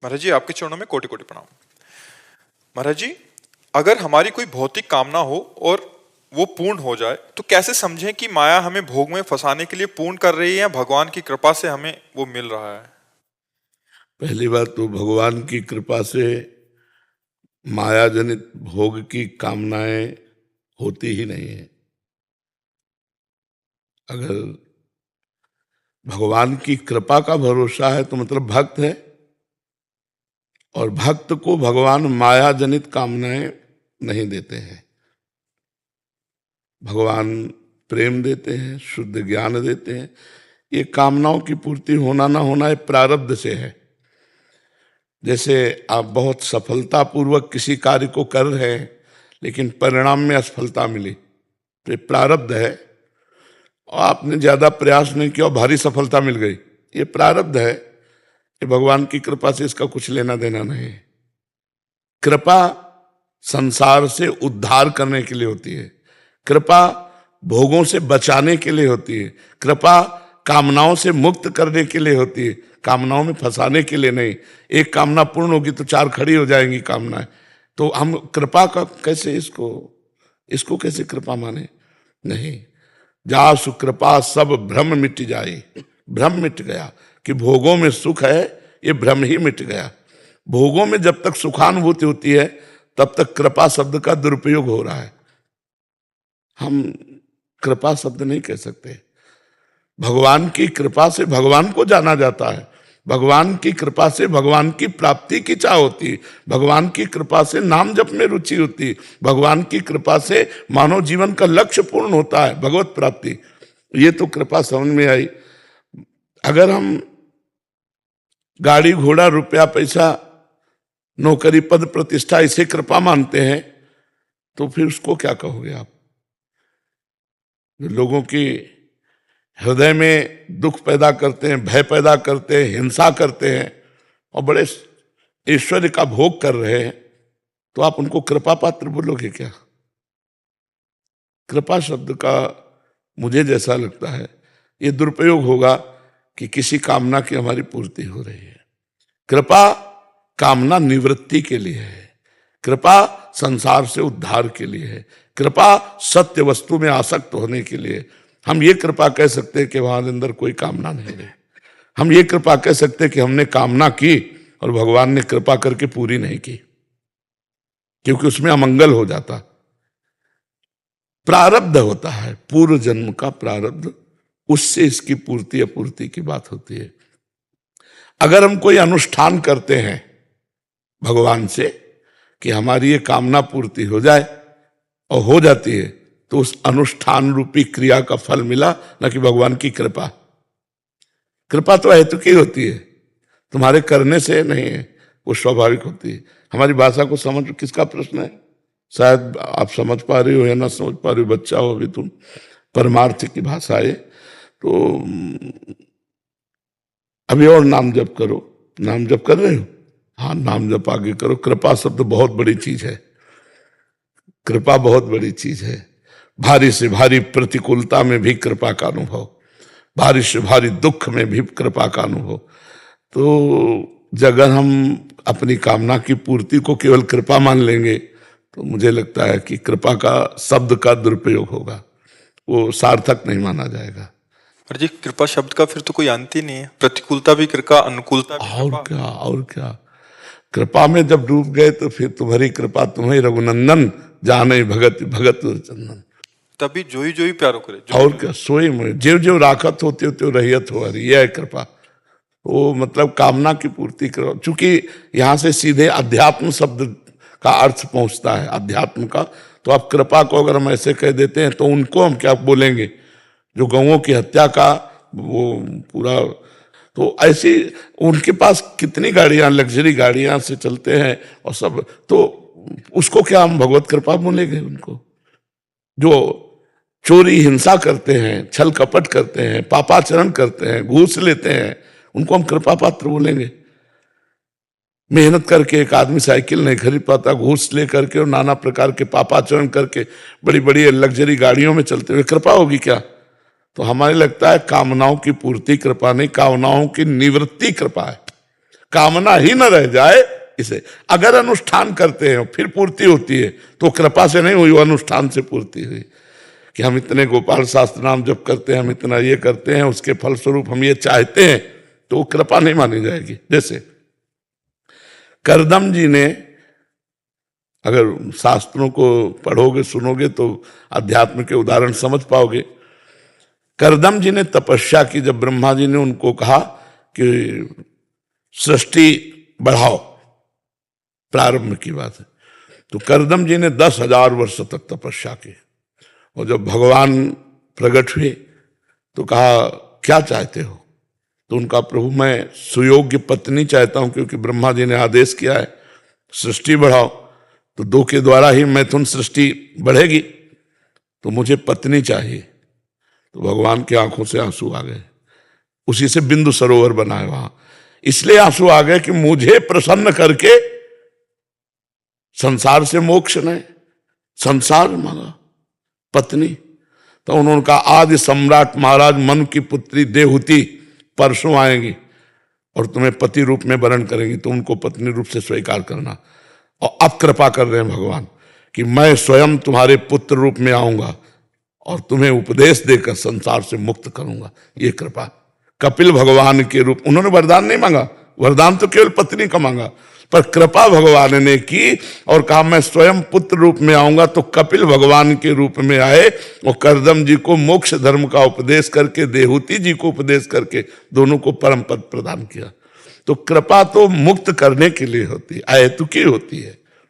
महाराज जी, आपके चरणों में कोटि कोटि प्रणाम। महाराज जी, अगर हमारी कोई भौतिक कामना हो और वो पूर्ण हो जाए तो कैसे समझें कि माया हमें भोग में फंसाने के लिए पूर्ण कर रही है या भगवान की कृपा से हमें वो मिल रहा है। पहली बात तो भगवान की कृपा से माया जनित भोग की कामनाएं होती ही नहीं है। अगर भगवान की कृपा का भरोसा है तो मतलब भक्त है, और भक्त को भगवान माया जनित कामनाएं नहीं देते हैं। भगवान प्रेम देते हैं, शुद्ध ज्ञान देते हैं। ये कामनाओं की पूर्ति होना ना होना ये प्रारब्ध से है। जैसे आप बहुत सफलतापूर्वक किसी कार्य को कर रहे हैं लेकिन परिणाम में असफलता मिली तो ये प्रारब्ध है, और आपने ज्यादा प्रयास नहीं किया और भारी सफलता मिल गई, ये प्रारब्ध है। ये भगवान की कृपा से इसका कुछ लेना देना नहीं है। कृपा संसार से उद्धार करने के लिए होती है, कृपा भोगों से बचाने के लिए होती है, कृपा कामनाओं से मुक्त करने के लिए होती है, कामनाओं में फंसाने के लिए नहीं। एक कामना पूर्ण होगी तो चार खड़ी हो जाएंगी कामनाएं। तो हम कृपा का कैसे इसको कैसे कृपा माने? नहीं। जा सुकृपा सब भ्रम मिट जाए, भ्रम मिट गया कि भोगों में सुख है, ये भ्रम ही मिट गया। भोगों में जब तक सुखानुभूति होती है तब तक कृपा शब्द का दुरुपयोग हो रहा है। हम कृपा शब्द नहीं कह सकते। भगवान की कृपा से भगवान को जाना जाता है, भगवान की कृपा से भगवान की प्राप्ति की चाह होती है, भगवान की कृपा से नाम जप में रुचि होती है, भगवान की कृपा से मानव जीवन का लक्ष्य पूर्ण होता है, भगवत प्राप्ति। ये तो कृपा समझ में आई। अगर हम गाड़ी घोड़ा रुपया पैसा नौकरी पद प्रतिष्ठा इसे कृपा मानते हैं तो फिर उसको क्या कहोगे आप? जो लोगों की हृदय में दुख पैदा करते हैं, भय पैदा करते हैं, हिंसा करते हैं और बड़े ऐश्वर्य का भोग कर रहे हैं, तो आप उनको कृपा पात्र बोलोगे क्या? कृपा शब्द का मुझे जैसा लगता है ये दुरुपयोग होगा कि किसी कामना की हमारी पूर्ति हो रही है। कृपा कामना निवृत्ति के लिए है, कृपा संसार से उद्धार के लिए है, कृपा सत्य वस्तु में आसक्त होने के लिए। हम ये कृपा कह सकते हैं कि वहां अंदर कोई कामना नहीं है। हम ये कृपा कह सकते हैं कि हमने कामना की और भगवान ने कृपा करके पूरी नहीं की, क्योंकि उसमें अमंगल हो जाता। प्रारब्ध होता है, पूर्व जन्म का प्रारब्ध, उससे इसकी पूर्ति अपूर्ति की बात होती है। अगर हम कोई अनुष्ठान करते हैं भगवान से कि हमारी ये कामना पूर्ति हो जाए और हो जाती है, तो उस अनुष्ठान रूपी क्रिया का फल मिला, न कि भगवान की कृपा। कृपा तो हेतु की होती है, तुम्हारे करने से नहीं है, वो स्वाभाविक होती है। हमारी भाषा को समझ, किसका प्रश्न है? शायद आप समझ पा रही हो या ना समझ पा रही हो, बच्चा हो अभी तुम। परमार्थ की भाषा है तो अभी और नाम जप करो। नाम जप कर रहे हो? हाँ, नाम जप आगे करो। कृपा शब्द बहुत बड़ी चीज है, कृपा बहुत बड़ी चीज है। भारी से भारी प्रतिकूलता में भी कृपा का अनुभव, भारी से भारी दुख में भी कृपा का अनुभव। तो अगर हम अपनी कामना की पूर्ति को केवल कृपा मान लेंगे तो मुझे लगता है कि कृपा का शब्द का दुरुपयोग होगा, वो सार्थक नहीं माना जाएगा। महाराज जी, कृपा शब्द का फिर तो कोई अंत ही नहीं है। प्रतिकूलता भी कृपा, अनुकूलता भी और कृपा। क्या, और क्या। कृपा में जब डूब गए तो फिर तुम्हारी कृपा तुम्हें रघुनंदन जाने भगत भगत चंदन। तभी जोई जोई प्यारो करे, और क्या, सोई में ज्यो ज्यो राखत होते हो त्यो रहियत हो हरि, यह है कृपा। वो मतलब कामना की पूर्ति करो। चूंकि यहाँ से सीधे अध्यात्म शब्द का अर्थ पहुंचता है, अध्यात्म का। तो आप कृपा को अगर हम ऐसे कह देते हैं तो उनको हम क्या बोलेंगे? जो गौओं की हत्या का वो पूरा, तो ऐसी उनके पास कितनी गाड़ियां, लग्जरी गाड़ियां से चलते हैं और सब, तो उसको क्या हम भगवत कृपा बोलेंगे? उनको जो चोरी हिंसा करते हैं, छल कपट करते हैं, पापाचरण करते हैं, घूस लेते हैं, उनको हम कृपा पात्र बोलेंगे? मेहनत करके एक आदमी साइकिल नहीं खरीद पाता, घूस ले करके और नाना प्रकार के पापाचरण करके बड़ी बड़ी लग्जरी गाड़ियों में चलते हुए कृपा होगी क्या? तो हमारे लगता है कामनाओं की पूर्ति कृपा नहीं, कामनाओं की निवृत्ति कृपा है। कामना ही न रह जाए, इसे अगर अनुष्ठान करते हैं फिर पूर्ति होती है, तो कृपा से नहीं हुई, वो अनुष्ठान से पूर्ति हुई। कि हम इतने गोपाल शास्त्र नाम जप करते हैं, हम इतना ये करते हैं, उसके फलस्वरूप हम ये चाहते हैं, तो वो कृपा नहीं मानी जाएगी। जैसे करदम जी ने, अगर शास्त्रों को पढ़ोगे सुनोगे तो अध्यात्म के उदाहरण समझ पाओगे। करदम जी ने तपस्या की, जब ब्रह्मा जी ने उनको कहा कि सृष्टि बढ़ाओ, प्रारंभ की बात है, तो करदम जी ने 10,000 वर्ष तक तपस्या की। और जब भगवान प्रकट हुए तो कहा क्या चाहते हो? तो उनका प्रभु मैं सुयोग्य पत्नी चाहता हूं, क्योंकि ब्रह्मा जी ने आदेश किया है सृष्टि बढ़ाओ, तो 2 के द्वारा ही मैथुन सृष्टि बढ़ेगी, तो मुझे पत्नी चाहिए। तो भगवान की आंखों से आंसू आ गए, उसी से बिंदु सरोवर बना है वहां, इसलिए आंसू आ गए कि मुझे प्रसन्न करके संसार से मोक्ष नहीं, संसार मांगा पत्नी। तो उन्होंने कहा आदि सम्राट महाराज मनु की पुत्री देवहूति परसों आएंगी और तुम्हें पति रूप में वरण करेंगी, तो उनको पत्नी रूप से स्वीकार करना। और अब कृपा कर रहे हैं भगवान कि मैं स्वयं तुम्हारे पुत्र रूप में आऊंगा और तुम्हें उपदेश देकर संसार से मुक्त करूंगा। ये कृपा कपिल भगवान के रूप, उन्होंने वरदान नहीं मांगा, वरदान तो केवल पत्नी का मांगा, पर कृपा भगवान ने की और कहा मैं स्वयं पुत्र रूप में आऊंगा। तो कपिल भगवान के रूप में आए और करदम जी को मोक्ष धर्म का उपदेश करके, देवहूति जी को उपदेश करके दोनों को परम पद प्रदान किया। तो कृपा तो मुक्त करने के लिए होती है, अहेतुकी होती है।